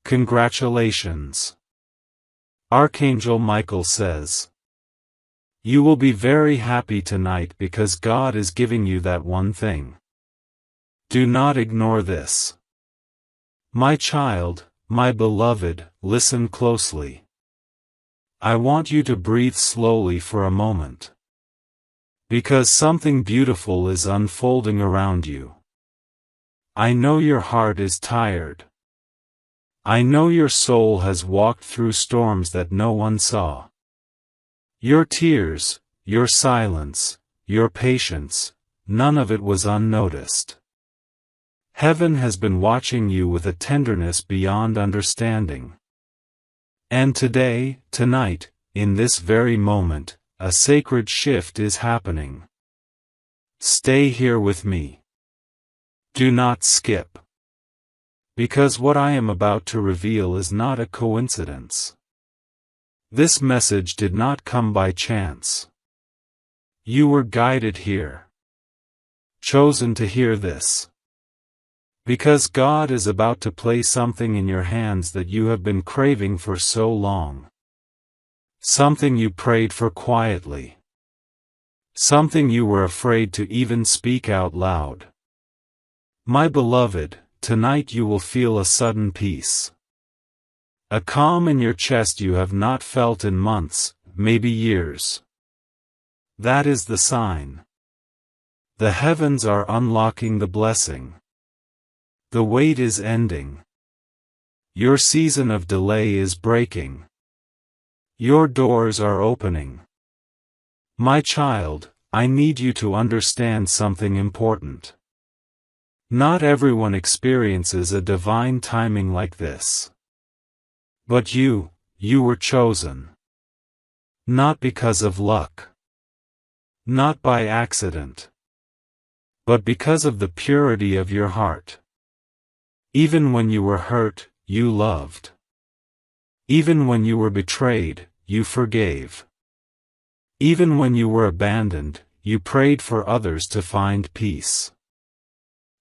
Congratulations. Archangel Michael says, you will be very happy tonight because God is giving you that one thing. Do not ignore this. My child, my beloved, listen closely. I want you to breathe slowly for a moment. Because something beautiful is unfolding around you. I know your heart is tired. I know your soul has walked through storms that no one saw. Your tears, your silence, your patience, none of it was unnoticed. Heaven has been watching you with a tenderness beyond understanding. And today, tonight, in this very moment, a sacred shift is happening. Stay here with me. Do not skip. Because what I am about to reveal is not a coincidence. This message did not come by chance. You were guided here. Chosen to hear this. Because God is about to place something in your hands that you have been craving for so long. Something you prayed for quietly. Something you were afraid to even speak out loud. My beloved, tonight you will feel a sudden peace. A calm in your chest you have not felt in months, maybe years. That is the sign. The heavens are unlocking the blessing. The wait is ending. Your season of delay is breaking. Your doors are opening. My child, I need you to understand something important. Not everyone experiences a divine timing like this. But you were chosen. Not because of luck. Not by accident. But because of the purity of your heart. Even when you were hurt, you loved. Even when you were betrayed, you forgave. Even when you were abandoned, you prayed for others to find peace.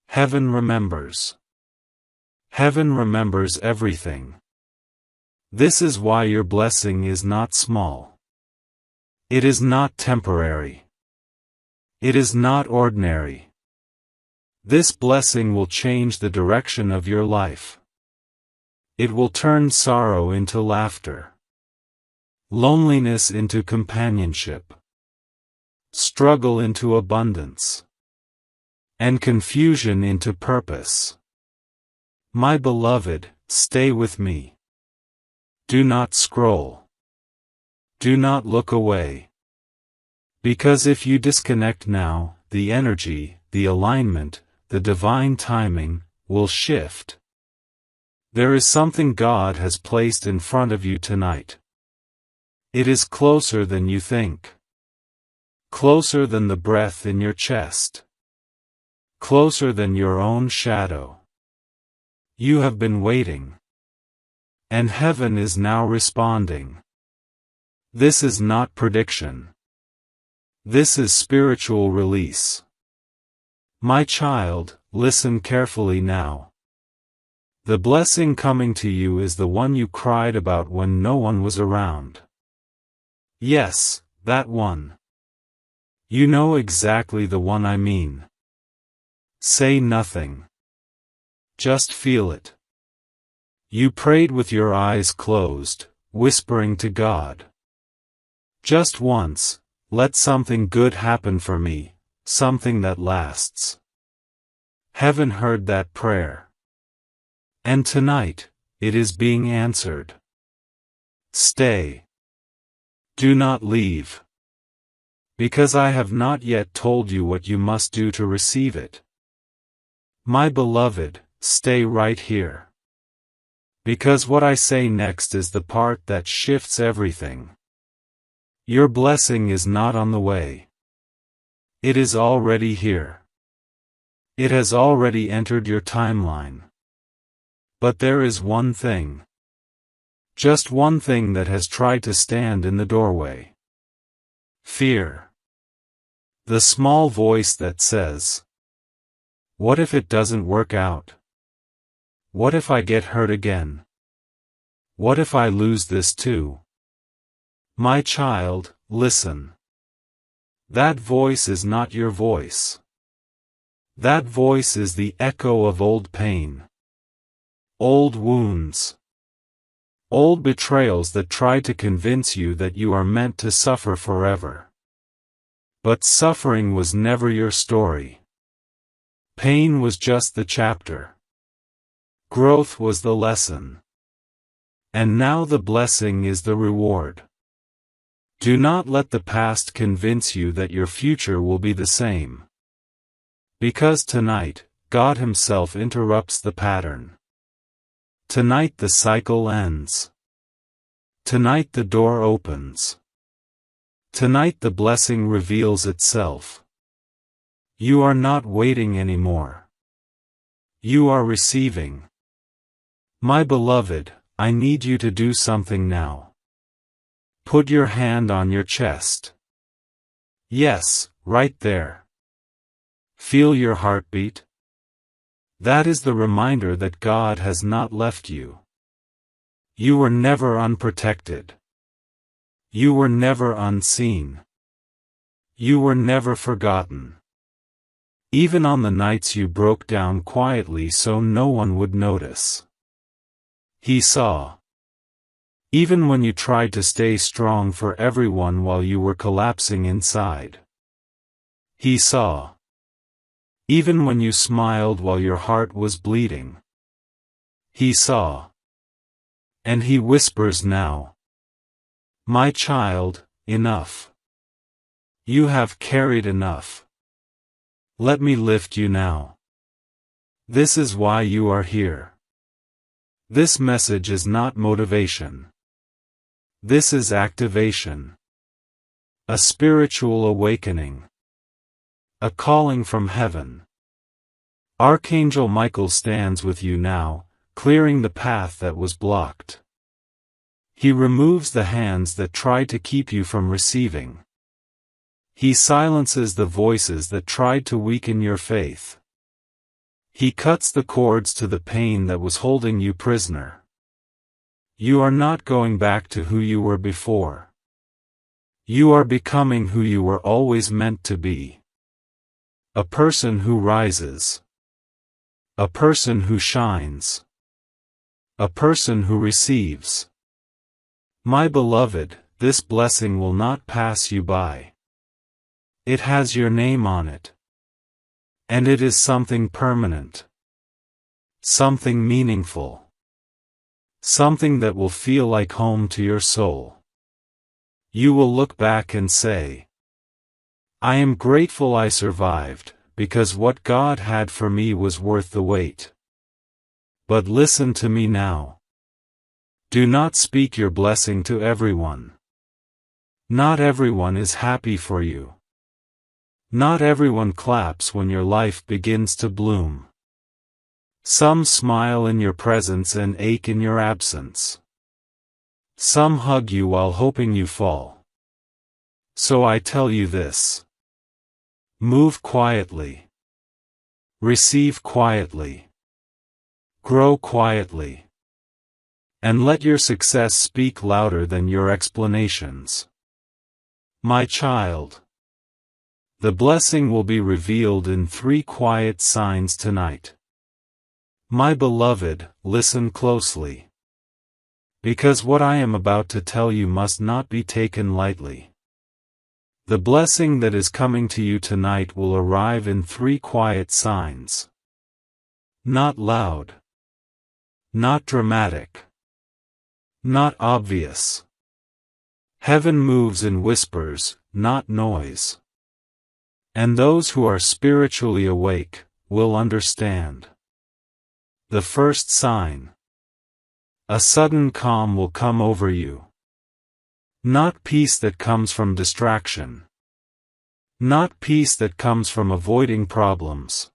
Heaven remembers. Heaven remembers everything. This is why your blessing is not small. It is not temporary. It is not ordinary. This blessing will change the direction of your life. It will turn sorrow into laughter. Loneliness into companionship. Struggle into abundance. And confusion into purpose. My beloved, stay with me. Do not scroll. Do not look away. Because if you disconnect now, the energy, the alignment, the divine timing, will shift. There is something God has placed in front of you tonight. It is closer than you think. Closer than the breath in your chest. Closer than your own shadow. You have been waiting. And heaven is now responding. This is not prediction. This is spiritual release. My child, listen carefully now. The blessing coming to you is the one you cried about when no one was around. Yes, that one. You know exactly the one I mean. Say nothing. Just feel it. You prayed with your eyes closed, whispering to God. Just once, let something good happen for me, something that lasts. Heaven heard that prayer. And tonight, it is being answered. Stay. Do not leave. Because I have not yet told you what you must do to receive it. My beloved, stay right here. Because what I say next is the part that shifts everything. Your blessing is not on the way. It is already here. It has already entered your timeline. But there is one thing. Just one thing that has tried to stand in the doorway. Fear. The small voice that says, what if it doesn't work out? What if I get hurt again? What if I lose this too? My child, listen. That voice is not your voice. That voice is the echo of old pain. Old wounds. Old betrayals that try to convince you that you are meant to suffer forever. But suffering was never your story. Pain was just the chapter. Growth was the lesson. And now the blessing is the reward. Do not let the past convince you that your future will be the same. Because tonight, God Himself interrupts the pattern. Tonight the cycle ends. Tonight the door opens. Tonight the blessing reveals itself. You are not waiting anymore. You are receiving. My beloved, I need you to do something now. Put your hand on your chest. Yes, right there. Feel your heartbeat. That is the reminder that God has not left you. You were never unprotected. You were never unseen. You were never forgotten. Even on the nights you broke down quietly so no one would notice. He saw. Even when you tried to stay strong for everyone while you were collapsing inside. He saw. Even when you smiled while your heart was bleeding. He saw. And He whispers now. My child, enough. You have carried enough. Let me lift you now. This is why you are here. This message is not motivation. This is activation. A spiritual awakening. A calling from heaven. Archangel Michael stands with you now, clearing the path that was blocked. He removes the hands that try to keep you from receiving. He silences the voices that tried to weaken your faith. He cuts the cords to the pain that was holding you prisoner. You are not going back to who you were before. You are becoming who you were always meant to be. A person who rises. A person who shines. A person who receives. My beloved, this blessing will not pass you by. It has your name on it. And it is something permanent. Something meaningful. Something that will feel like home to your soul. You will look back and say, I am grateful I survived, because what God had for me was worth the wait. But listen to me now. Do not speak your blessing to everyone. Not everyone is happy for you. Not everyone claps when your life begins to bloom. Some smile in your presence and ache in your absence. Some hug you while hoping you fall. So I tell you this. Move quietly. Receive quietly. Grow quietly. And let your success speak louder than your explanations. My child. The blessing will be revealed in 3 quiet signs tonight. My beloved, listen closely. Because what I am about to tell you must not be taken lightly. The blessing that is coming to you tonight will arrive in 3 quiet signs. Not loud. Not dramatic. Not obvious. Heaven moves in whispers, not noise. And those who are spiritually awake will understand. The first sign. A sudden calm will come over you. Not peace that comes from distraction. Not peace that comes from avoiding problems.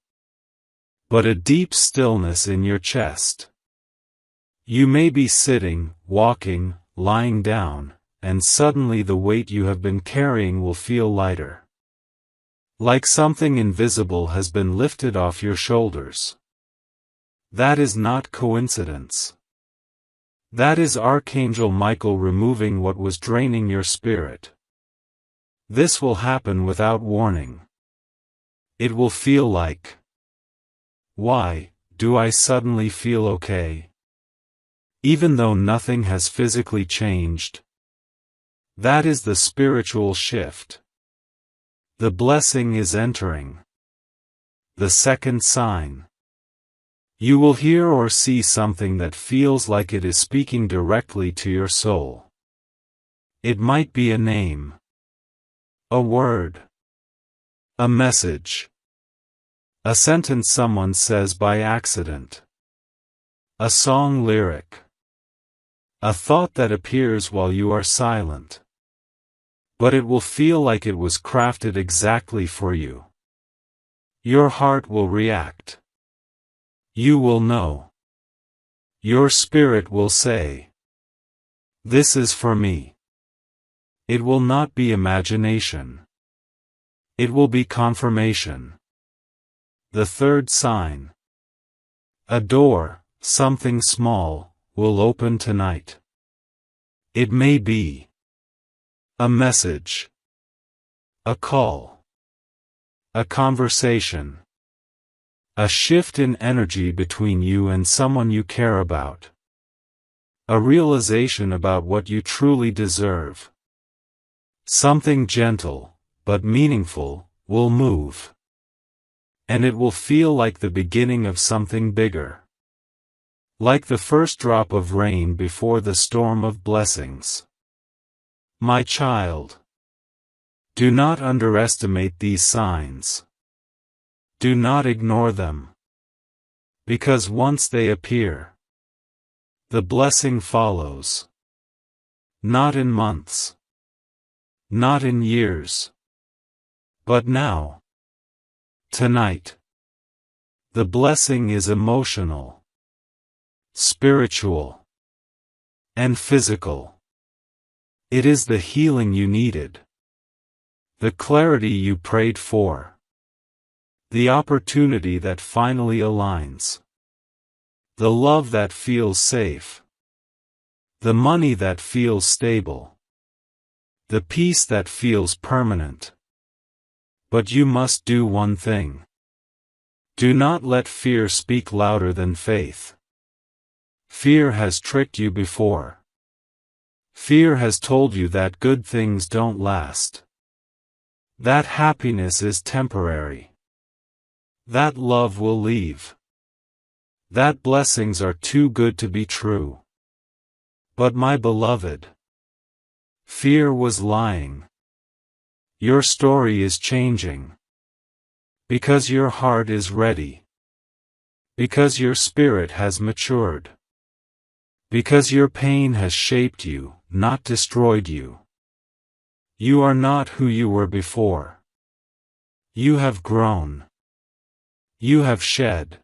But a deep stillness in your chest. You may be sitting, walking, lying down, and suddenly the weight you have been carrying will feel lighter. Like something invisible has been lifted off your shoulders. That is not coincidence. That is Archangel Michael removing what was draining your spirit. This will happen without warning. It will feel like, why do I suddenly feel okay? Even though nothing has physically changed. That is the spiritual shift. The blessing is entering. The second sign. You will hear or see something that feels like it is speaking directly to your soul. It might be a name, a word, a message, a sentence someone says by accident, a song lyric, a thought that appears while you are silent. But it will feel like it was crafted exactly for you. Your heart will react. You will know. Your spirit will say, "This is for me." It will not be imagination. It will be confirmation. The third sign. A door, something small, will open tonight. It may be a message, a call, a conversation, a shift in energy between you and someone you care about, a realization about what you truly deserve. Something gentle, but meaningful, will move. And it will feel like the beginning of something bigger. Like the first drop of rain before the storm of blessings. My child, do not underestimate these signs. Do not ignore them. Because once they appear, the blessing follows. Not in months. Not in years. But now. Tonight. The blessing is emotional, spiritual, and physical. It is the healing you needed. The clarity you prayed for. The opportunity that finally aligns. The love that feels safe. The money that feels stable. The peace that feels permanent. But you must do one thing. Do not let fear speak louder than faith. Fear has tricked you before. Fear has told you that good things don't last. That happiness is temporary. That love will leave. That blessings are too good to be true. But my beloved, fear was lying. Your story is changing. Because your heart is ready. Because your spirit has matured. Because your pain has shaped you, not destroyed you. You are not who you were before. You have grown. You have shed.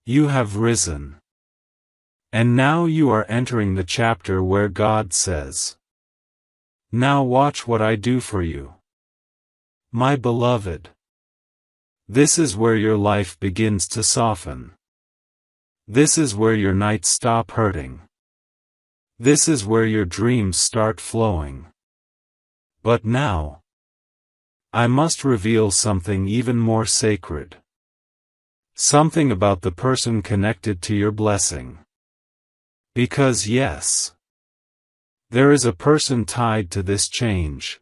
You have risen. And now you are entering the chapter where God says, "Now watch what I do for you." My beloved. This is where your life begins to soften. This is where your nights stop hurting. This is where your dreams start flowing. But now, I must reveal something even more sacred. Something about the person connected to your blessing. Because yes, there is a person tied to this change.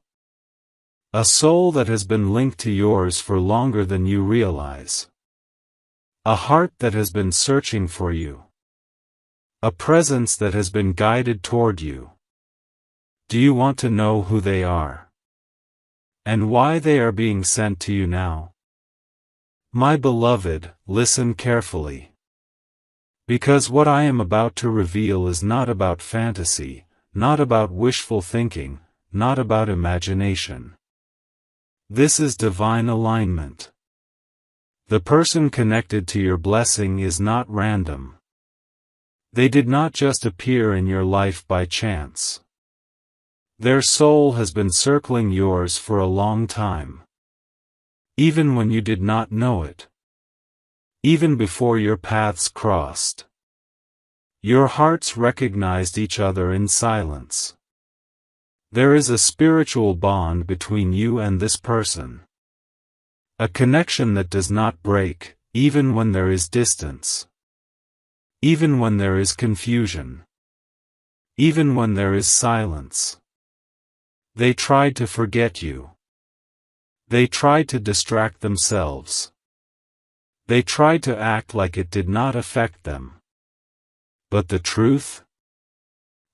A soul that has been linked to yours for longer than you realize. A heart that has been searching for you. A presence that has been guided toward you. Do you want to know who they are? And why they are being sent to you now? My beloved, listen carefully. Because what I am about to reveal is not about fantasy, not about wishful thinking, not about imagination. This is divine alignment. The person connected to your blessing is not random. They did not just appear in your life by chance. Their soul has been circling yours for a long time. Even when you did not know it. Even before your paths crossed. Your hearts recognized each other in silence. There is a spiritual bond between you and this person. A connection that does not break, even when there is distance. Even when there is confusion. Even when there is silence. They tried to forget you. They tried to distract themselves. They tried to act like it did not affect them. But the truth?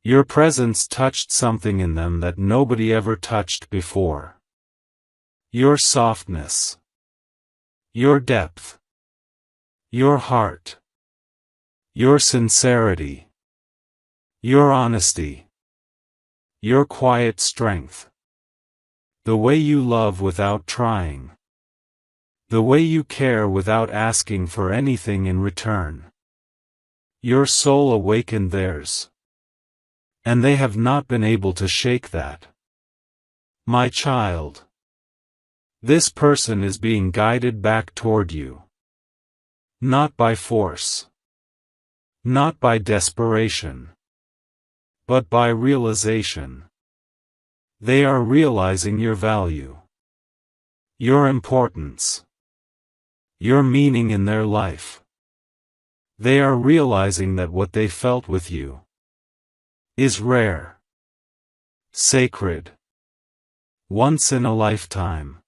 Your presence touched something in them that nobody ever touched before. Your softness. Your depth. Your heart. Your sincerity. Your honesty. Your quiet strength. The way you love without trying. The way you care without asking for anything in return. Your soul awakened theirs. And they have not been able to shake that. My child. This person is being guided back toward you. Not by force. Not by desperation. But by realization. They are realizing your value. Your importance. Your meaning in their life. They are realizing that what they felt with you is rare. Sacred. Once in a lifetime.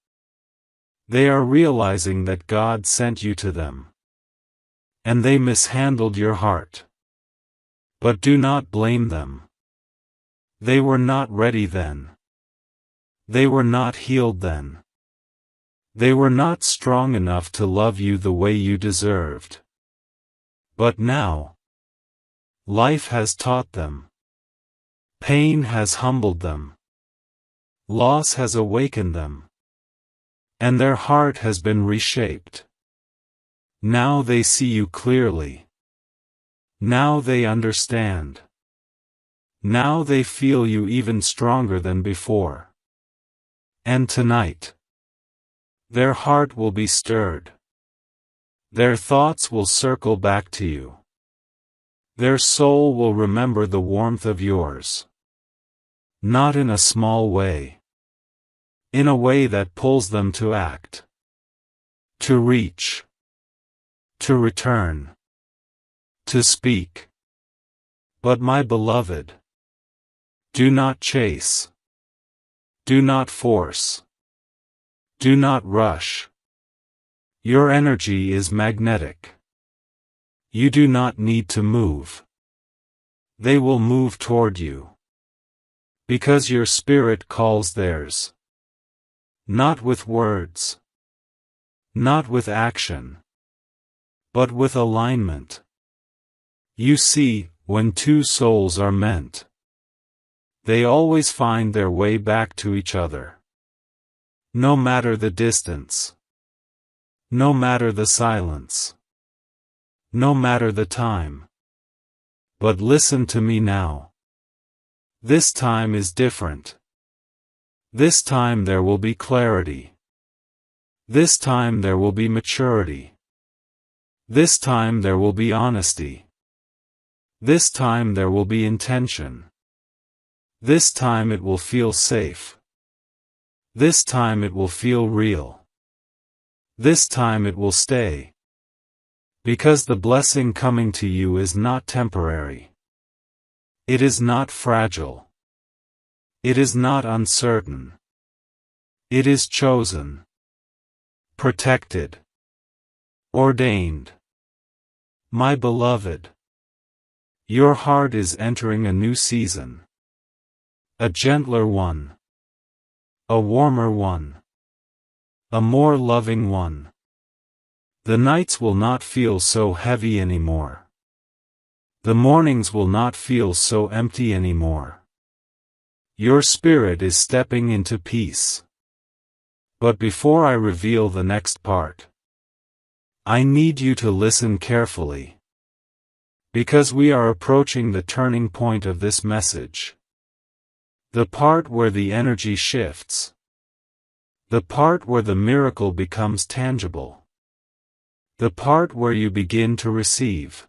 They are realizing that God sent you to them. And they mishandled your heart. But do not blame them. They were not ready then. They were not healed then. They were not strong enough to love you the way you deserved. But now, life has taught them. Pain has humbled them. Loss has awakened them. And their heart has been reshaped. Now they see you clearly. Now they understand. Now they feel you even stronger than before. And tonight, their heart will be stirred. Their thoughts will circle back to you. Their soul will remember the warmth of yours. Not in a small way. In a way that pulls them to act. To reach. To return. To speak. But my beloved, do not chase. Do not force. Do not rush. Your energy is magnetic. You do not need to move. They will move toward you. Because your spirit calls theirs. Not with words. Not with action. But with alignment. You see, when two souls are meant, they always find their way back to each other. No matter the distance. No matter the silence. No matter the time. But listen to me now. This time is different. This time there will be clarity. This time there will be maturity. This time there will be honesty. This time there will be intention. This time it will feel safe. This time it will feel real. This time it will stay. Because the blessing coming to you is not temporary. It is not fragile. It is not uncertain. It is chosen. Protected. Ordained. My beloved. Your heart is entering a new season. A gentler one. A warmer one. A more loving one. The nights will not feel so heavy anymore. The mornings will not feel so empty anymore. Your spirit is stepping into peace. But before I reveal the next part, I need you to listen carefully. Because we are approaching the turning point of this message. The part where the energy shifts. The part where the miracle becomes tangible. The part where you begin to receive.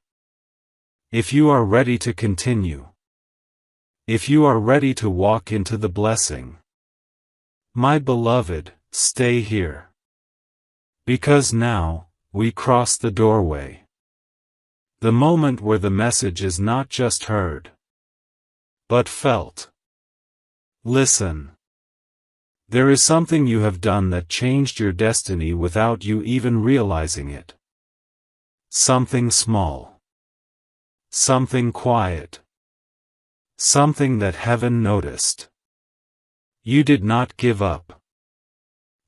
If you are ready to continue. If you are ready to walk into the blessing. My beloved, stay here. Because now, we cross the doorway. The moment where the message is not just heard, but felt. Listen. There is something you have done that changed your destiny without you even realizing it. Something small. Something quiet. Something that heaven noticed. You did not give up.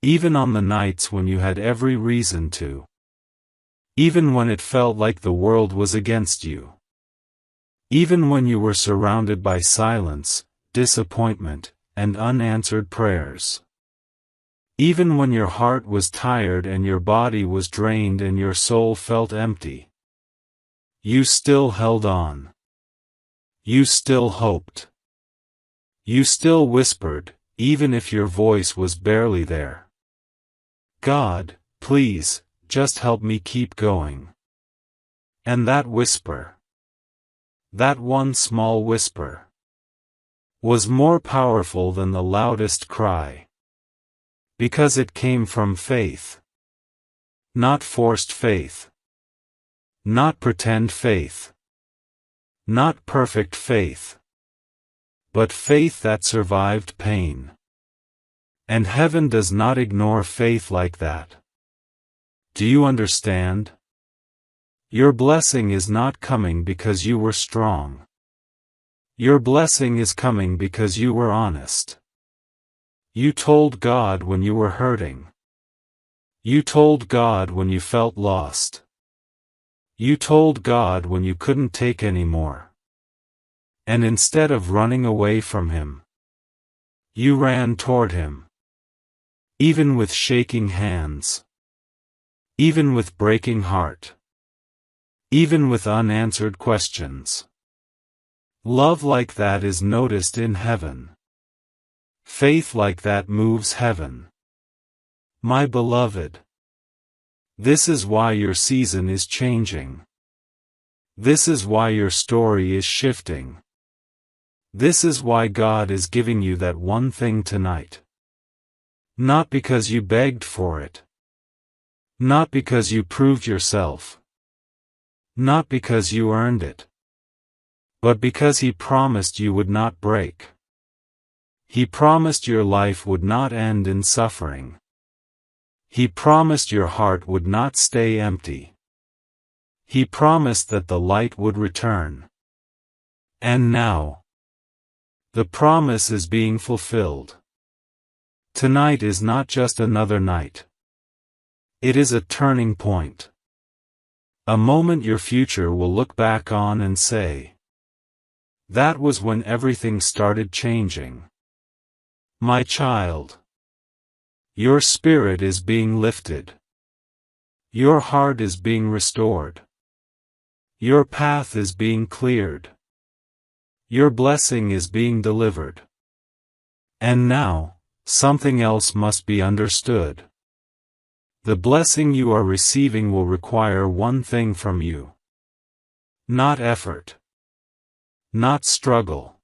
Even on the nights when you had every reason to. Even when it felt like the world was against you. Even when you were surrounded by silence, disappointment, and unanswered prayers. Even when your heart was tired and your body was drained and your soul felt empty. You still held on. You still hoped. You still whispered, even if your voice was barely there. God, please, just help me keep going. And that whisper, that one small whisper, was more powerful than the loudest cry. Because it came from faith. Not forced faith. Not pretend faith. Not perfect faith. But faith that survived pain. And heaven does not ignore faith like that. Do you understand? Your blessing is not coming because you were strong. Your blessing is coming because you were honest. You told God when you were hurting. You told God when you felt lost. You told God when you couldn't take any more. And instead of running away from Him, you ran toward Him. Even with shaking hands. Even with breaking heart. Even with unanswered questions. Love like that is noticed in heaven. Faith like that moves heaven. My beloved. This is why your season is changing. This is why your story is shifting. This is why God is giving you that one thing tonight. Not because you begged for it. Not because you proved yourself. Not because you earned it. But because He promised you would not break. He promised your life would not end in suffering. He promised your heart would not stay empty. He promised that the light would return. And now, the promise is being fulfilled. Tonight is not just another night. It is a turning point. A moment your future will look back on and say, that was when everything started changing. My child. Your spirit is being lifted. Your heart is being restored. Your path is being cleared. Your blessing is being delivered. And now, something else must be understood. The blessing you are receiving will require one thing from you. Not effort. Not struggle.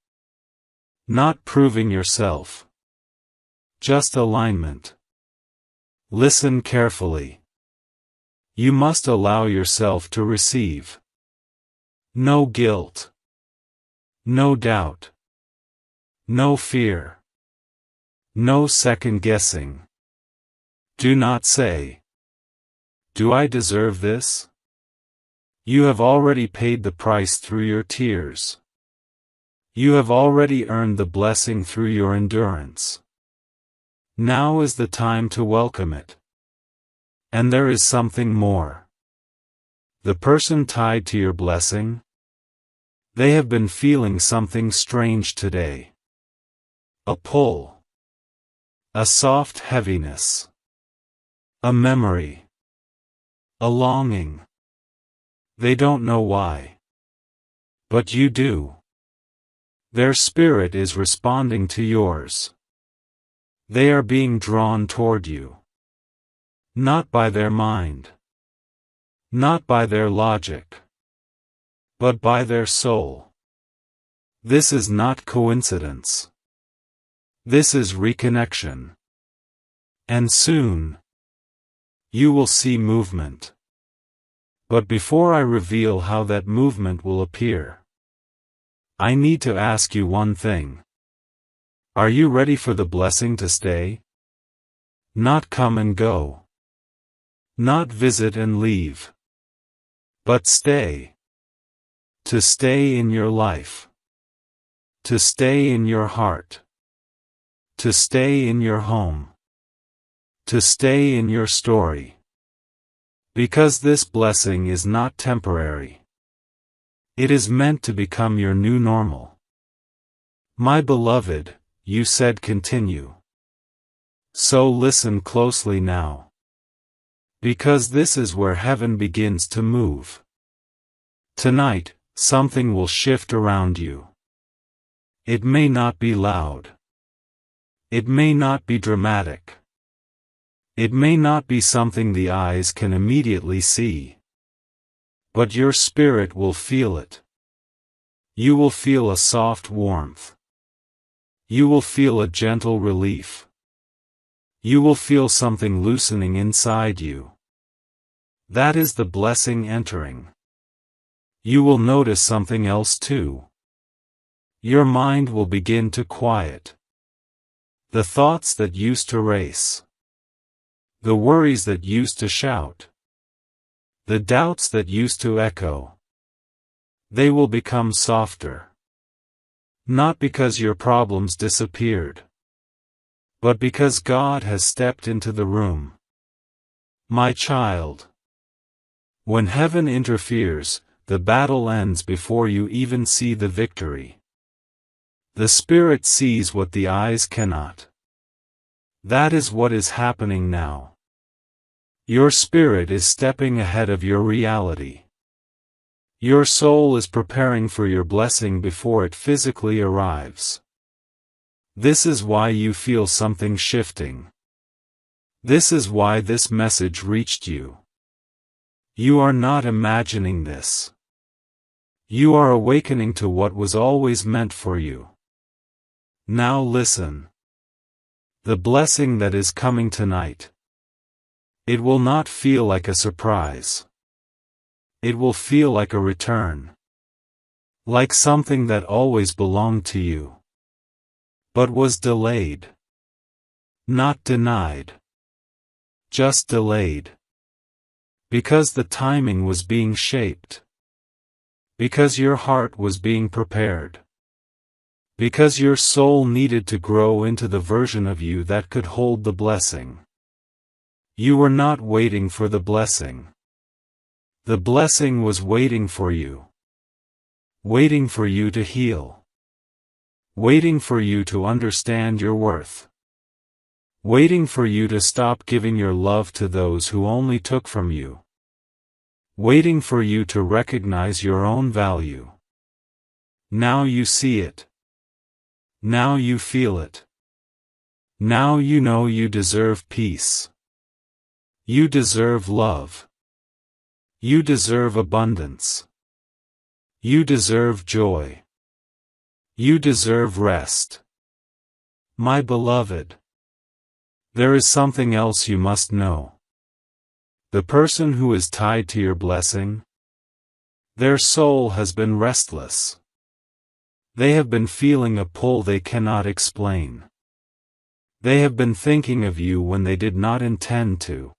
Not proving yourself. Just alignment. Listen carefully. You must allow yourself to receive. No guilt. No doubt. No fear. No second guessing. Do not say, "Do I deserve this?" You have already paid the price through your tears. You have already earned the blessing through your endurance. Now is the time to welcome it. And there is something more. The person tied to your blessing, they have been feeling something strange today. A pull. A soft heaviness. A memory. A longing. They don't know why. But you do. Their spirit is responding to yours. They are being drawn toward you. Not by their mind. Not by their logic. but by their soul. This is not coincidence. This is reconnection. And soon, you will see movement. But before I reveal how that movement will appear, I need to ask you one thing. Are you ready for the blessing to stay? Not come and go. Not visit and leave. But stay. To stay in your life. To stay in your heart. To stay in your home. To stay in your story. Because this blessing is not temporary. It is meant to become your new normal. My beloved, you said continue. So listen closely now. Because this is where heaven begins to move. Tonight, something will shift around you. It may not be loud. It may not be dramatic. It may not be something the eyes can immediately see. But your spirit will feel it. You will feel a soft warmth. You will feel a gentle relief. You will feel something loosening inside you. That is the blessing entering. You will notice something else too. Your mind will begin to quiet. The thoughts that used to race. The worries that used to shout. The doubts that used to echo. They will become softer. Not because your problems disappeared, but because God has stepped into the room. My child, when heaven interferes, the battle ends before you even see the victory. The Spirit sees what the eyes cannot. That is what is happening now. Your spirit is stepping ahead of your reality. Your soul is preparing for your blessing before it physically arrives. This is why you feel something shifting. This is why this message reached you. You are not imagining this. You are awakening to what was always meant for you. Now listen. The blessing that is coming tonight. It will not feel like a surprise. It will feel like a return. Like something that always belonged to you. But was delayed. Not denied. Just delayed. Because the timing was being shaped. Because your heart was being prepared. Because your soul needed to grow into the version of you that could hold the blessing. You were not waiting for the blessing. The blessing was waiting for you. Waiting for you to heal. Waiting for you to understand your worth. Waiting for you to stop giving your love to those who only took from you. Waiting for you to recognize your own value. Now you see it. Now you feel it. Now you know you deserve peace. You deserve love. You deserve abundance. You deserve joy. You deserve rest. My beloved. There is something else you must know. The person who is tied to your blessing, their soul has been restless. They have been feeling a pull they cannot explain. They have been thinking of you when they did not intend to.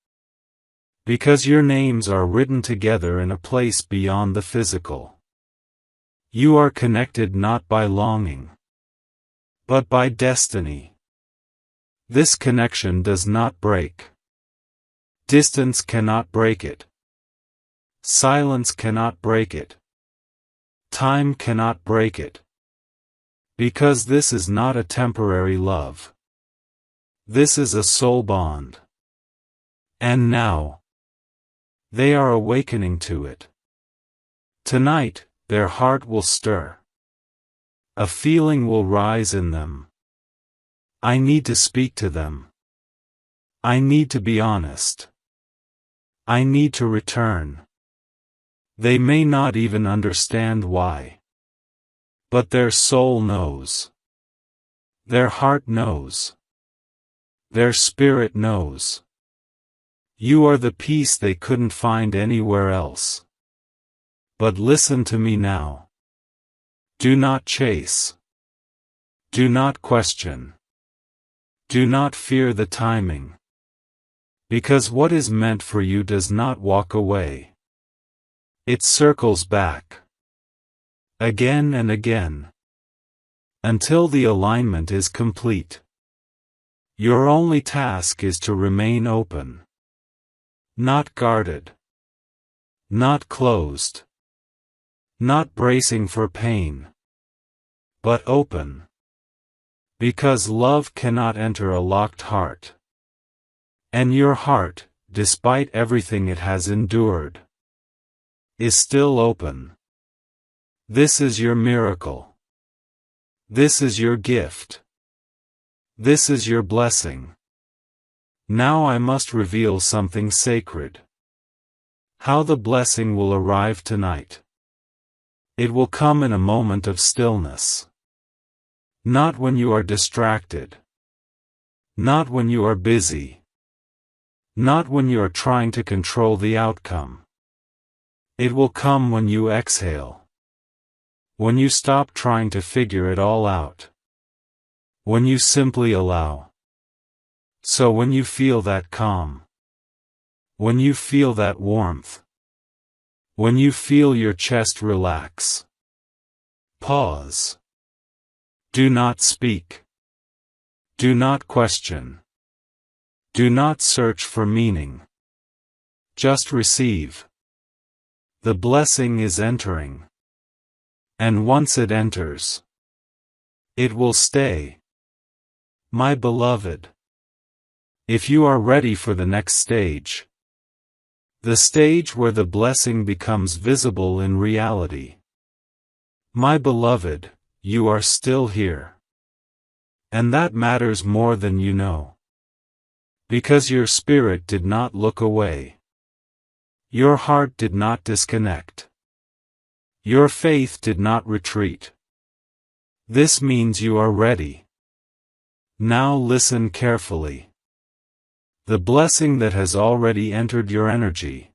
Because your names are written together in a place beyond the physical. You are connected not by longing, but by destiny. This connection does not break. Distance cannot break it. Silence cannot break it. Time cannot break it. Because this is not a temporary love. This is a soul bond. And now, they are awakening to it. Tonight, their heart will stir. A feeling will rise in them. I need to speak to them. I need to be honest. I need to return. They may not even understand why. But their soul knows. Their heart knows. Their spirit knows. You are the peace they couldn't find anywhere else. But listen to me now. Do not chase. Do not question. Do not fear the timing. Because what is meant for you does not walk away. It circles back. Again and again. Until the alignment is complete. Your only task is to remain open. Not guarded. Not closed. Not bracing for pain. But open. Because love cannot enter a locked heart. And your heart, despite everything it has endured, is still open. This is your miracle. This is your gift. This is your blessing. Now I must reveal something sacred. How the blessing will arrive tonight. It will come in a moment of stillness. Not when you are distracted. Not when you are busy. Not when you are trying to control the outcome. It will come when you exhale. When you stop trying to figure it all out. When you simply allow. So when you feel that calm. When you feel that warmth. When you feel your chest relax. Pause. Do not speak. Do not question. Do not search for meaning. Just receive. The blessing is entering. And once it enters, it will stay. My beloved, if you are ready for the next stage, the stage where the blessing becomes visible in reality, my beloved, you are still here. And that matters more than you know. Because your spirit did not look away. Your heart did not disconnect. Your faith did not retreat. This means you are ready. Now listen carefully. The blessing that has already entered your energy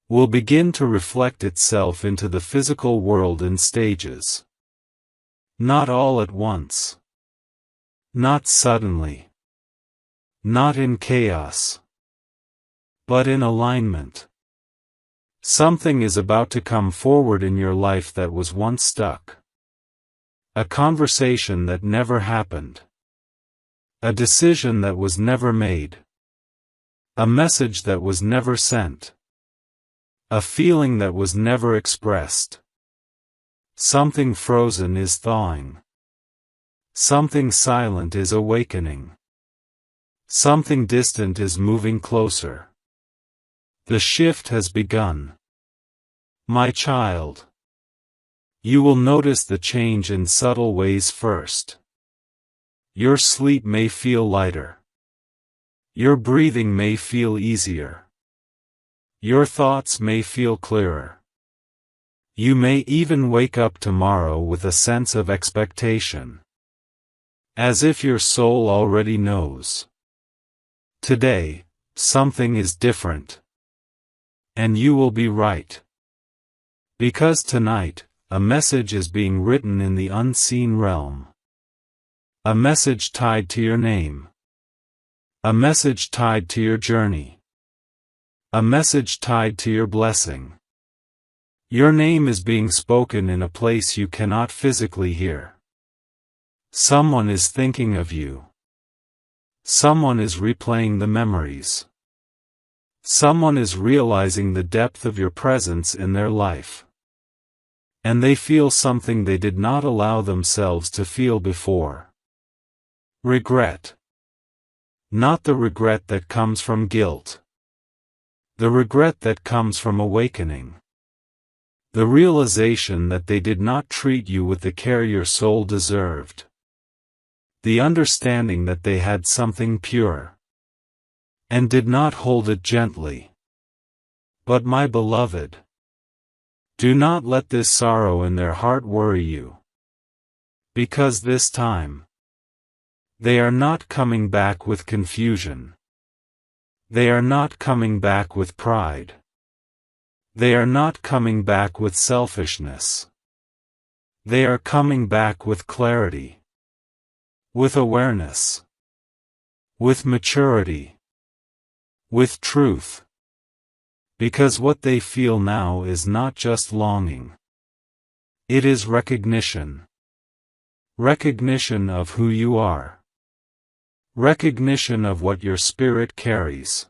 will begin to reflect itself into the physical world in stages. Not all at once. Not suddenly. Not in chaos. But in alignment. Something is about to come forward in your life that was once stuck. A conversation that never happened. A decision that was never made. A message that was never sent. A feeling that was never expressed. Something frozen is thawing. Something silent is awakening. Something distant is moving closer. The shift has begun. My child. You will notice the change in subtle ways first. Your sleep may feel lighter. Your breathing may feel easier. Your thoughts may feel clearer. You may even wake up tomorrow with a sense of expectation. As if your soul already knows. Today, something is different. And you will be right. Because tonight, a message is being written in the unseen realm. A message tied to your name. A message tied to your journey. A message tied to your blessing. Your name is being spoken in a place you cannot physically hear. Someone is thinking of you. Someone is replaying the memories. Someone is realizing the depth of your presence in their life. And they feel something they did not allow themselves to feel before. Regret. Not the regret that comes from guilt. The regret that comes from awakening. The realization that they did not treat you with the care your soul deserved. The understanding that they had something pure. And did not hold it gently. But my beloved, Do not let this sorrow in their heart worry you. Because this time, they are not coming back with confusion. They are not coming back with pride. They are not coming back with selfishness. They are coming back with clarity, with awareness, with maturity, with truth. Because what they feel now is not just longing. It is recognition. Recognition of who you are. Recognition of what your spirit carries.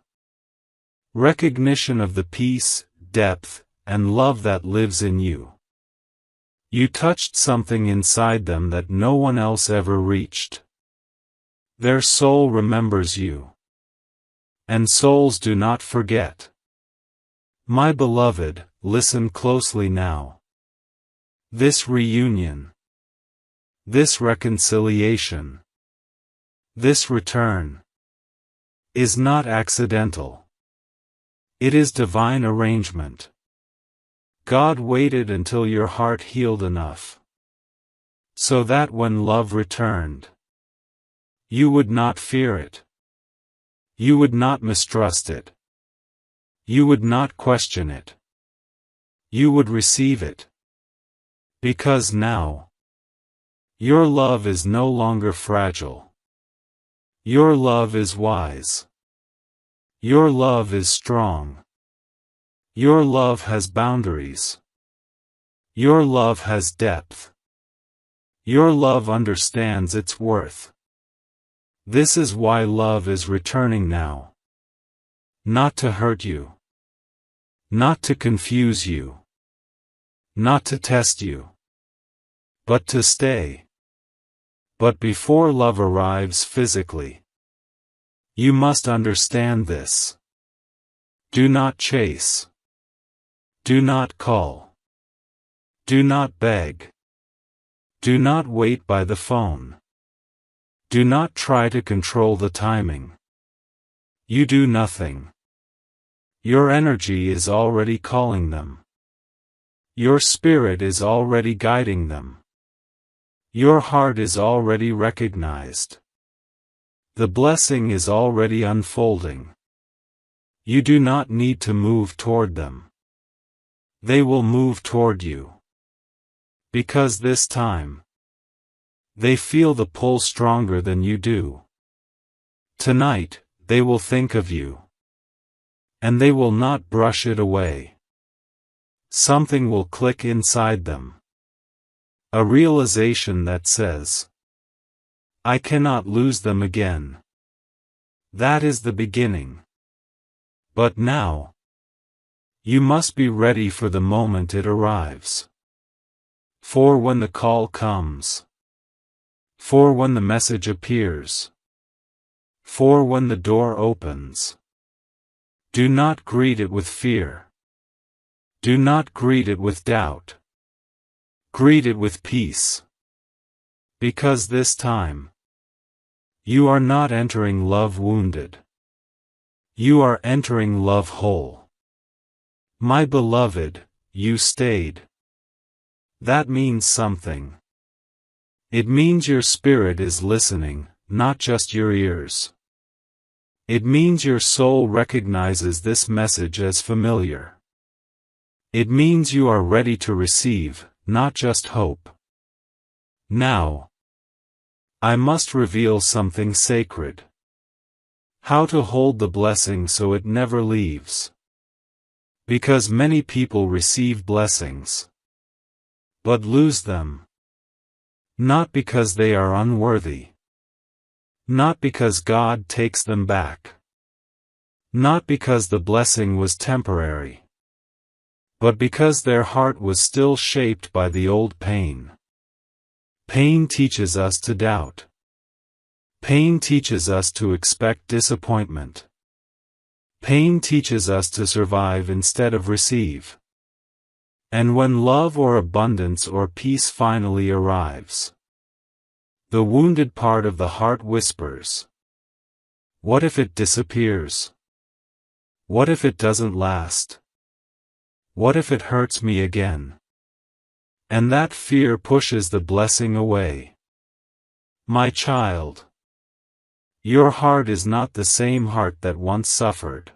Recognition of the peace, depth, and love that lives in you. You touched something inside them that no one else ever reached. Their soul remembers you. And souls do not forget. My beloved, listen closely now. This reunion, this reconciliation, this return, is not accidental. It is divine arrangement. God waited until your heart healed enough, so that when love returned, you would not fear it. You would not mistrust it. You would not question it. You would receive it. Because now, your love is no longer fragile. Your love is wise. Your love is strong. Your love has boundaries. Your love has depth. Your love understands its worth. This is why love is returning now. Not to hurt you. Not to confuse you. Not to test you. But to stay. But before love arrives physically, you must understand this. Do not chase. Do not call. Do not beg. Do not wait by the phone. Do not try to control the timing. You do nothing. Your energy is already calling them. Your spirit is already guiding them. Your heart is already recognized. The blessing is already unfolding. You do not need to move toward them. They will move toward you. Because this time, they feel the pull stronger than you do. Tonight, they will think of you. And they will not brush it away. Something will click inside them. A realization that says, I cannot lose them again. That is the beginning. But now, you must be ready for the moment it arrives. For when the call comes. For when the message appears. For when the door opens. Do not greet it with fear. Do not greet it with doubt. Greet it with peace. Because this time, you are not entering love wounded. You are entering love whole. My beloved, you stayed. That means something. It means your spirit is listening, not just your ears. It means your soul recognizes this message as familiar. It means you are ready to receive, not just hope. Now, I must reveal something sacred. How to hold the blessing so it never leaves. Because many people receive blessings, but lose them. Not because they are unworthy. Not because God takes them back. Not because the blessing was temporary. But because their heart was still shaped by the old pain. Pain teaches us to doubt. Pain teaches us to expect disappointment. Pain teaches us to survive instead of receive. And when love or abundance or peace finally arrives, the wounded part of the heart whispers, what if it disappears? What if it doesn't last? What if it hurts me again? And that fear pushes the blessing away. My child, your heart is not the same heart that once suffered.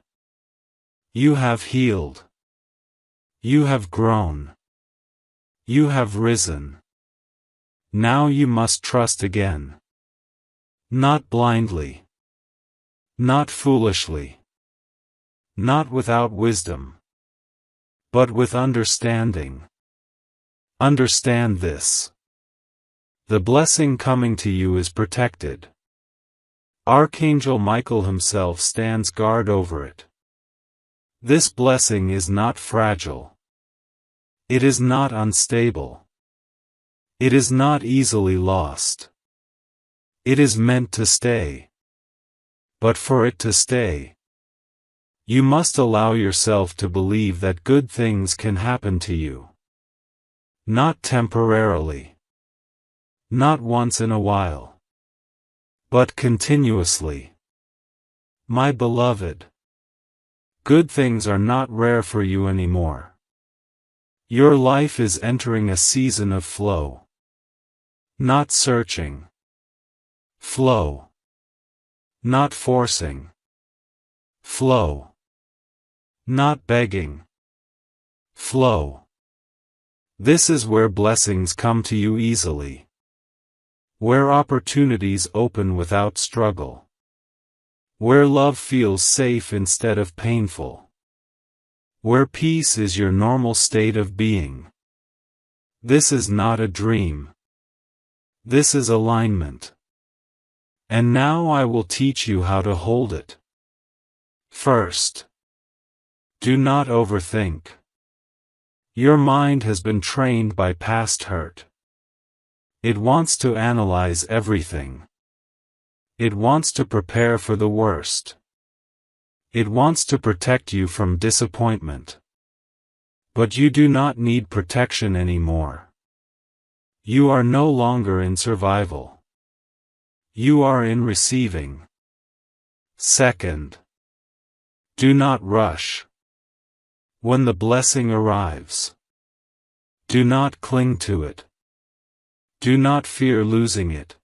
You have healed. You have grown. You have risen. Now you must trust again. Not blindly. Not foolishly. Not without wisdom. But with understanding. Understand this. The blessing coming to you is protected. Archangel Michael himself stands guard over it. This blessing is not fragile. It is not unstable. It is not easily lost. It is meant to stay. But for it to stay, you must allow yourself to believe that good things can happen to you. Not temporarily. Not once in a while. But continuously. My beloved, good things are not rare for you anymore. Your life is entering a season of flow. Not searching. Flow. Not forcing. Flow. Not begging. Flow. This is where blessings come to you easily. Where opportunities open without struggle. Where love feels safe instead of painful. Where peace is your normal state of being. This is not a dream. This is alignment. And now I will teach you how to hold it. First, do not overthink. Your mind has been trained by past hurt. It wants to analyze everything. It wants to prepare for the worst. It wants to protect you from disappointment. But you do not need protection anymore. You are no longer in survival. You are in receiving. Second, do not rush. When the blessing arrives, do not cling to it. Do not fear losing it.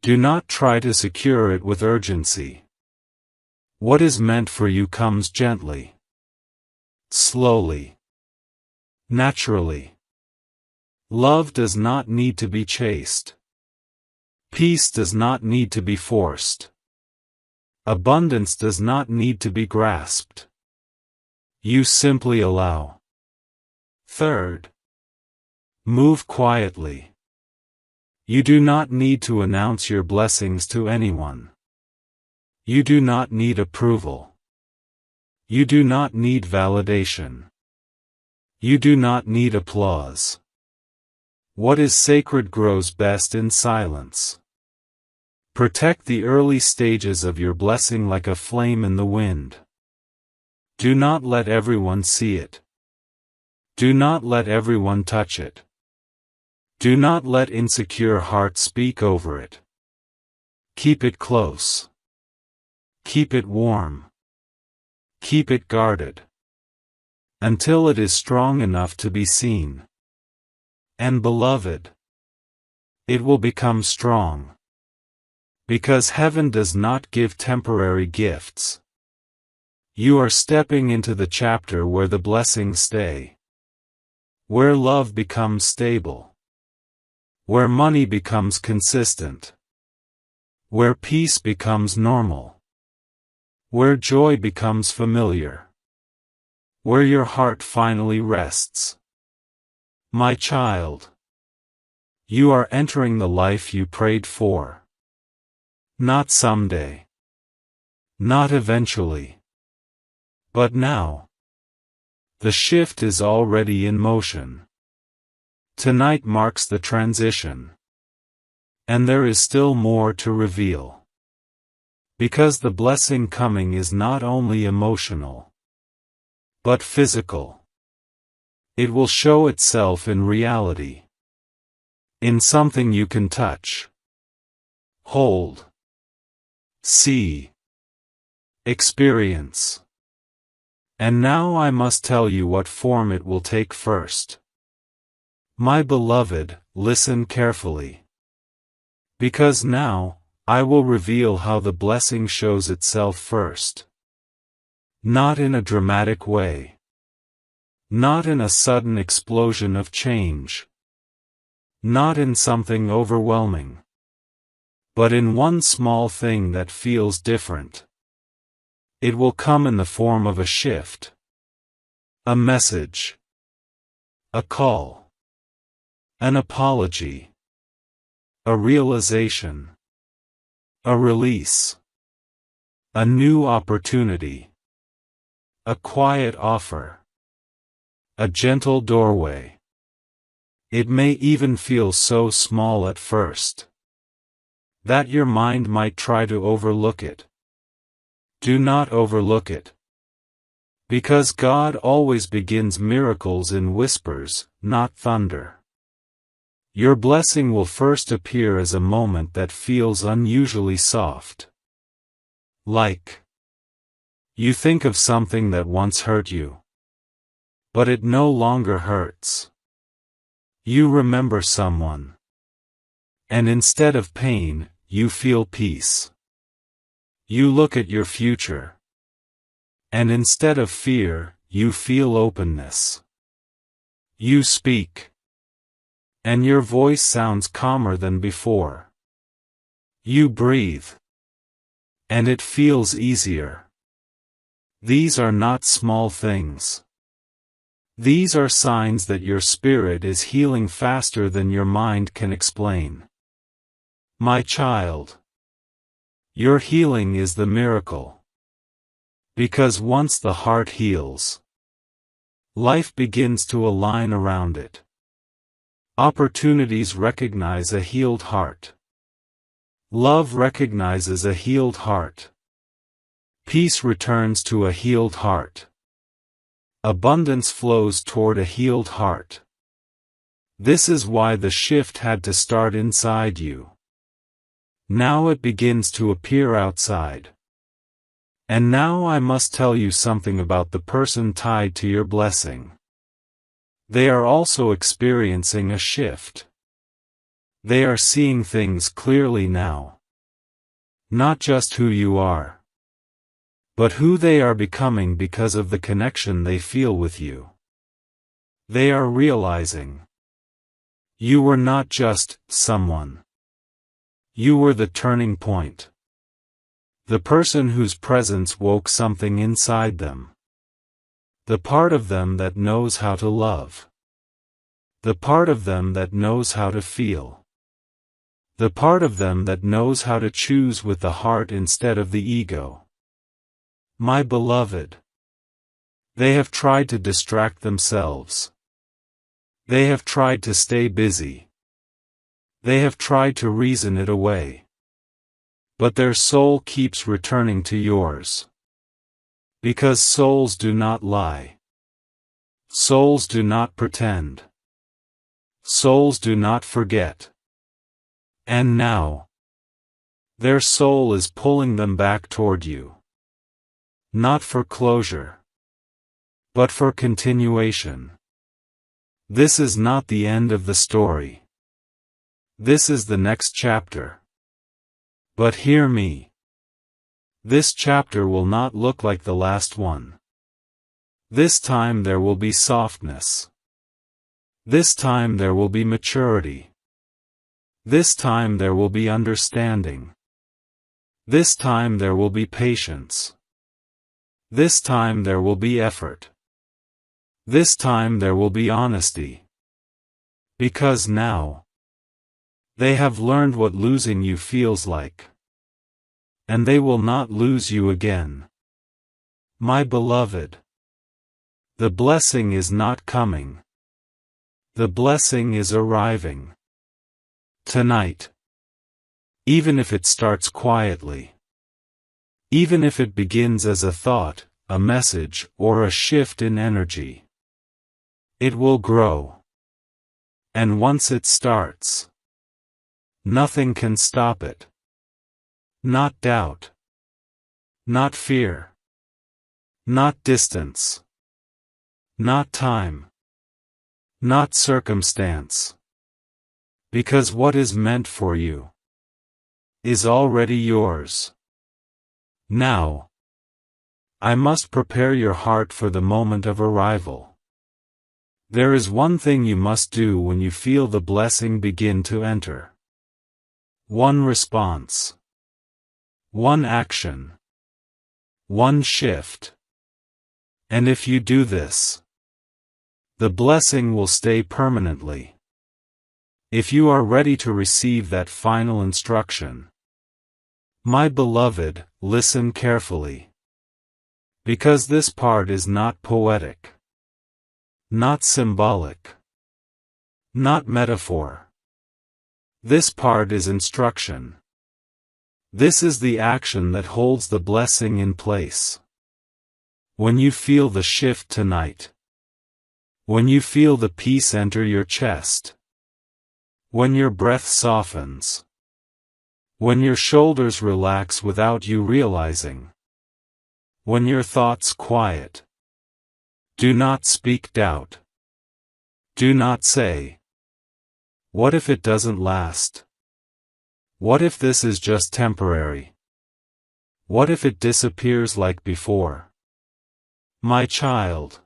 Do not try to secure it with urgency. What is meant for you comes gently. Slowly. Naturally. Love does not need to be chased. Peace does not need to be forced. Abundance does not need to be grasped. You simply allow. Third, move quietly. You do not need to announce your blessings to anyone. You do not need approval. You do not need validation. You do not need applause. What is sacred grows best in silence. Protect the early stages of your blessing like a flame in the wind. Do not let everyone see it. Do not let everyone touch it. Do not let insecure hearts speak over it. Keep it close. Keep it warm. Keep it guarded. Until it is strong enough to be seen. And beloved, it will become strong. Because heaven does not give temporary gifts. You are stepping into the chapter where the blessings stay. Where love becomes stable. Where money becomes consistent. Where peace becomes normal. Where joy becomes familiar. Where your heart finally rests. My child, you are entering the life you prayed for. Not someday. Not eventually. But now. The shift is already in motion. Tonight marks the transition. And there is still more to reveal. Because the blessing coming is not only emotional, but physical. It will show itself in reality. In something you can touch. Hold. See. Experience. And now I must tell you what form it will take first. My beloved, listen carefully. Because now, I will reveal how the blessing shows itself first. Not in a dramatic way. Not in a sudden explosion of change. Not in something overwhelming. But in one small thing that feels different. It will come in the form of a shift. A message. A call. An apology. A realization. A release. A new opportunity. A quiet offer. A gentle doorway. It may even feel so small at first that your mind might try to overlook it. Do not overlook it. Because God always begins miracles in whispers, not thunder. Your blessing will first appear as a moment that feels unusually soft. Like you think of something that once hurt you, but it no longer hurts. You remember someone, and instead of pain, you feel peace. You look at your future, and instead of fear, you feel openness. You speak, and your voice sounds calmer than before. You breathe, and it feels easier. These are not small things. These are signs that your spirit is healing faster than your mind can explain. My child, your healing is the miracle. Because once the heart heals, life begins to align around it. Opportunities recognize a healed heart. Love recognizes a healed heart. Peace returns to a healed heart. Abundance flows toward a healed heart. This is why the shift had to start inside you. Now it begins to appear outside. And now I must tell you something about the person tied to your blessing. They are also experiencing a shift. They are seeing things clearly now. Not just who you are, but who they are becoming because of the connection they feel with you. They are realizing you were not just someone. You were the turning point. The person whose presence woke something inside them. The part of them that knows how to love. The part of them that knows how to feel. The part of them that knows how to choose with the heart instead of the ego. My beloved, they have tried to distract themselves. They have tried to stay busy. They have tried to reason it away. But their soul keeps returning to yours. Because souls do not lie. Souls do not pretend. Souls do not forget. And now, their soul is pulling them back toward you. Not for closure, but for continuation. This is not the end of the story. This is the next chapter. But hear me. This chapter will not look like the last one. This time there will be softness. This time there will be maturity. This time there will be understanding. This time there will be patience. This time there will be effort. This time there will be honesty. Because now, they have learned what losing you feels like. And they will not lose you again. My beloved, the blessing is not coming. The blessing is arriving. Tonight. Even if it starts quietly. Even if it begins as a thought, a message, or a shift in energy. It will grow. And once it starts, nothing can stop it. Not doubt. Not fear. Not distance. Not time. Not circumstance. Because what is meant for you is already yours. Now, I must prepare your heart for the moment of arrival. There is one thing you must do when you feel the blessing begin to enter. One response. One action. One shift. And if you do this, the blessing will stay permanently. If you are ready to receive that final instruction, my beloved, listen carefully. Because this part is not poetic, not symbolic, not metaphor. This part is instruction. This is the action that holds the blessing in place. When you feel the shift tonight, when you feel the peace enter your chest, when your breath softens, when your shoulders relax without you realizing, when your thoughts quiet, do not speak doubt. Do not say, "What if it doesn't last? What if this is just temporary? What if it disappears like before?" My child,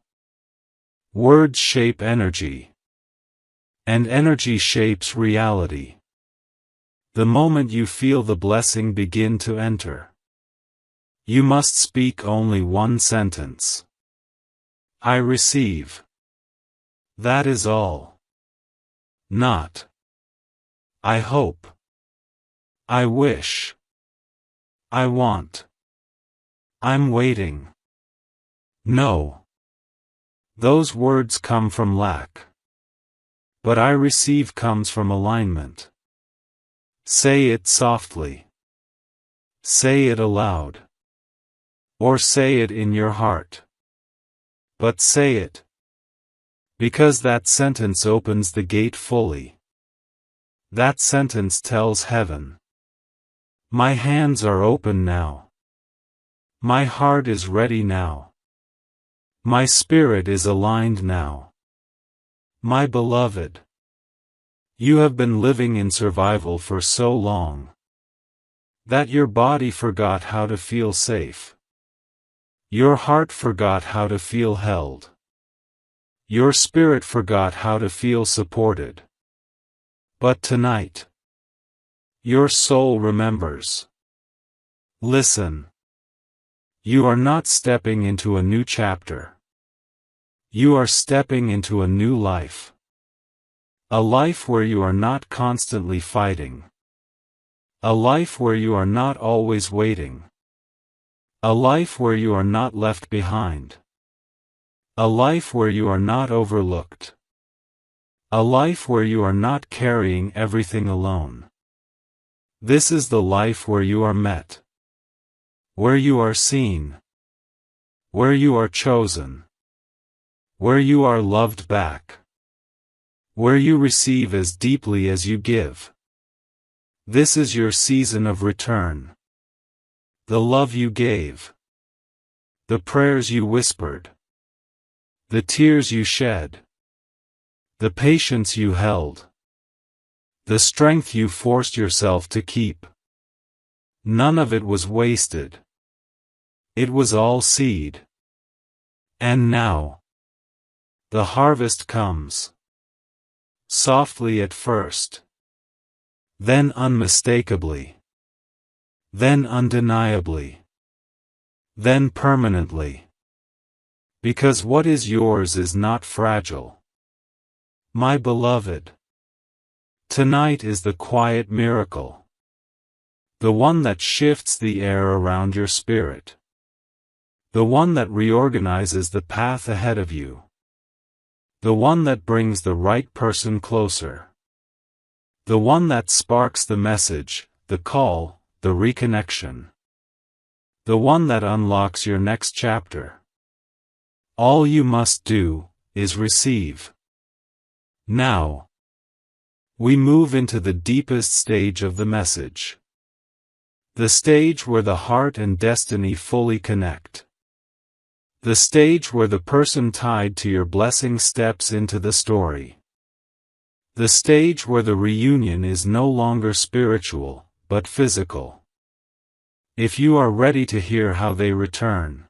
words shape energy, and energy shapes reality. The moment you feel the blessing begin to enter, you must speak only one sentence. I receive. That is all. Not, I hope. I wish. I want. I'm waiting. No. Those words come from lack. But I receive comes from alignment. Say it softly. Say it aloud. Or say it in your heart. But say it. Because that sentence opens the gate fully. That sentence tells heaven, my hands are open now. My heart is ready now. My spirit is aligned now. My beloved, you have been living in survival for so long that your body forgot how to feel safe. Your heart forgot how to feel held. Your spirit forgot how to feel supported. But tonight, your soul remembers. Listen. You are not stepping into a new chapter. You are stepping into a new life. A life where you are not constantly fighting. A life where you are not always waiting. A life where you are not left behind. A life where you are not overlooked. A life where you are not carrying everything alone. This is the life where you are met. Where you are seen. Where you are chosen. Where you are loved back. Where you receive as deeply as you give. This is your season of return. The love you gave. The prayers you whispered. The tears you shed. The patience you held. The strength you forced yourself to keep. None of it was wasted. It was all seed. And now, the harvest comes. Softly at first. Then unmistakably. Then undeniably. Then permanently. Because what is yours is not fragile. My beloved. Tonight is the quiet miracle. The one that shifts the air around your spirit. The one that reorganizes the path ahead of you. The one that brings the right person closer. The one that sparks the message, the call, the reconnection. The one that unlocks your next chapter. All you must do is receive. Now, we move into the deepest stage of the message. The stage where the heart and destiny fully connect. The stage where the person tied to your blessing steps into the story. The stage where the reunion is no longer spiritual, but physical. If you are ready to hear how they return,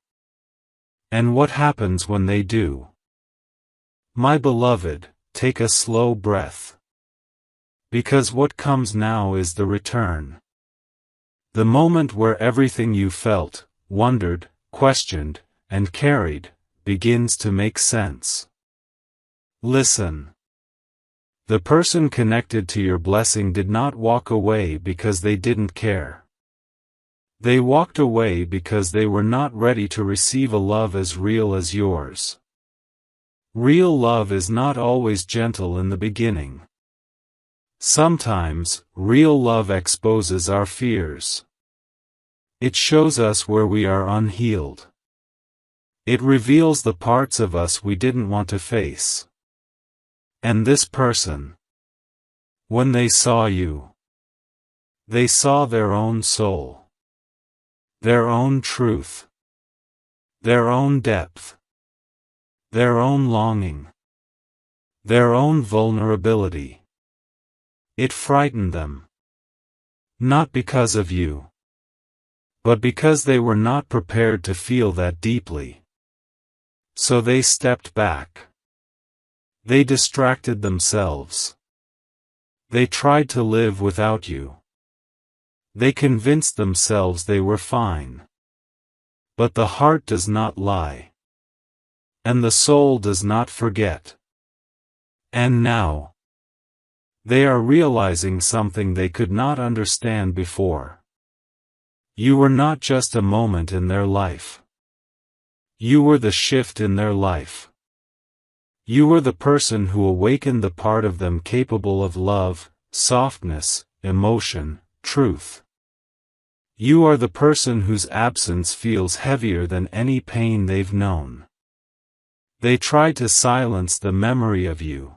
and what happens when they do, my beloved, take a slow breath. Because what comes now is the return. The moment where everything you felt, wondered, questioned, and carried, begins to make sense. Listen. The person connected to your blessing did not walk away because they didn't care. They walked away because they were not ready to receive a love as real as yours. Real love is not always gentle in the beginning. Sometimes, real love exposes our fears. It shows us where we are unhealed. It reveals the parts of us we didn't want to face. And this person, when they saw you, they saw their own soul, their own truth, their own depth, their own longing, their own vulnerability. It frightened them. Not because of you, but because they were not prepared to feel that deeply. So they stepped back. They distracted themselves. They tried to live without you. They convinced themselves they were fine. But the heart does not lie. And the soul does not forget. And now, they are realizing something they could not understand before. You were not just a moment in their life. You were the shift in their life. You were the person who awakened the part of them capable of love, softness, emotion, truth. You are the person whose absence feels heavier than any pain they've known. They tried to silence the memory of you.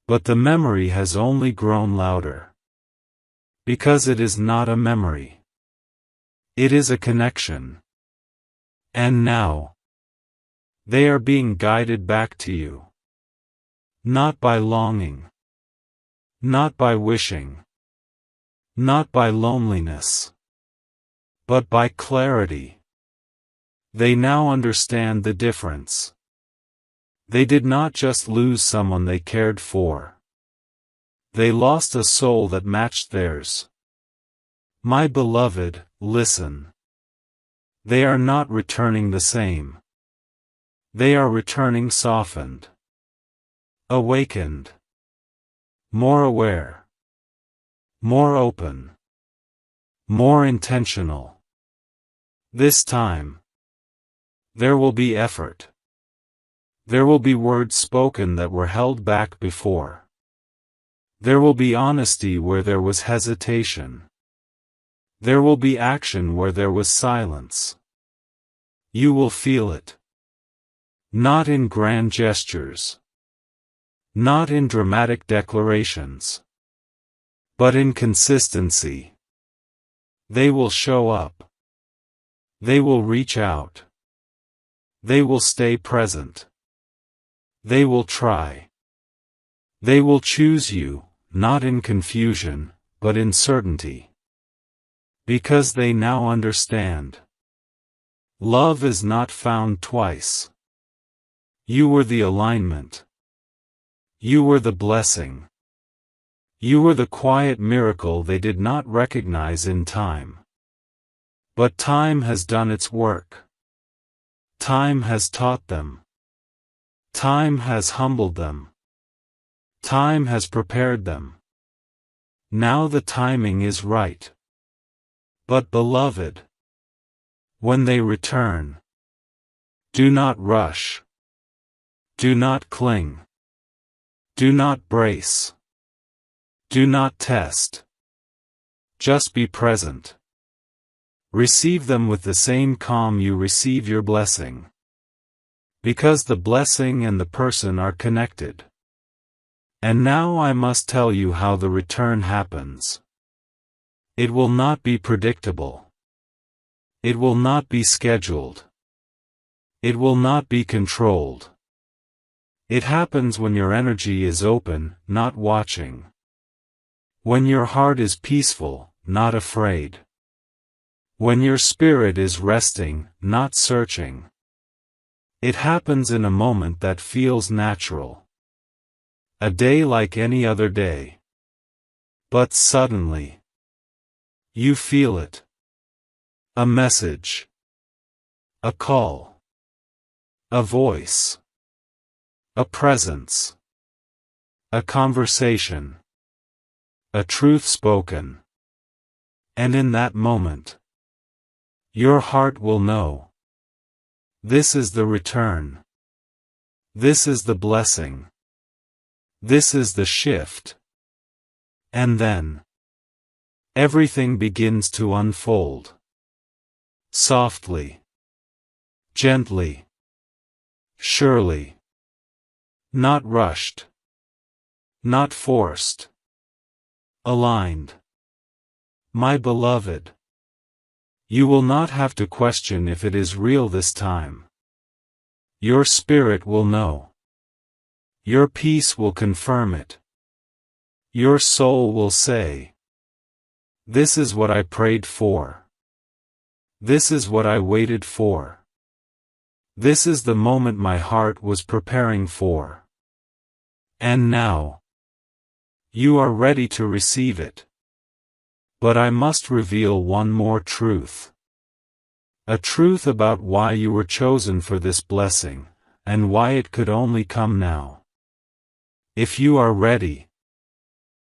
But the memory has only grown louder. Because it is not a memory. It is a connection. And now, they are being guided back to you. Not by longing. Not by wishing. Not by loneliness. But by clarity. They now understand the difference. They did not just lose someone they cared for. They lost a soul that matched theirs. My beloved, listen. They are not returning the same. They are returning softened. Awakened. More aware. More open. More intentional. This time, there will be effort. There will be words spoken that were held back before. There will be honesty where there was hesitation. There will be action where there was silence. You will feel it. Not in grand gestures. Not in dramatic declarations. But in consistency. They will show up. They will reach out. They will stay present. They will try. They will choose you, not in confusion, but in certainty. Because they now understand. Love is not found twice. You were the alignment. You were the blessing. You were the quiet miracle they did not recognize in time. But time has done its work. Time has taught them. Time has humbled them. Time has prepared them. Now the timing is right. But beloved, when they return, do not rush. Do not cling. Do not brace. Do not test. Just be present. Receive them with the same calm you receive your blessing. Because the blessing and the person are connected. And now I must tell you how the return happens. It will not be predictable. It will not be scheduled. It will not be controlled. It happens when your energy is open, not watching. When your heart is peaceful, not afraid. When your spirit is resting, not searching. It happens in a moment that feels natural. A day like any other day. But suddenly, you feel it. A message. A call. A voice. A presence. A conversation. A truth spoken. And in that moment, your heart will know. This is the return. This is the blessing. This is the shift. And then, everything begins to unfold. Softly. Gently. Surely. Not rushed. Not forced. Aligned. My beloved. You will not have to question if it is real this time. Your spirit will know. Your peace will confirm it. Your soul will say, "This is what I prayed for. This is what I waited for. This is the moment my heart was preparing for. And now, you are ready to receive it." But I must reveal one more truth. A truth about why you were chosen for this blessing, and why it could only come now. If you are ready,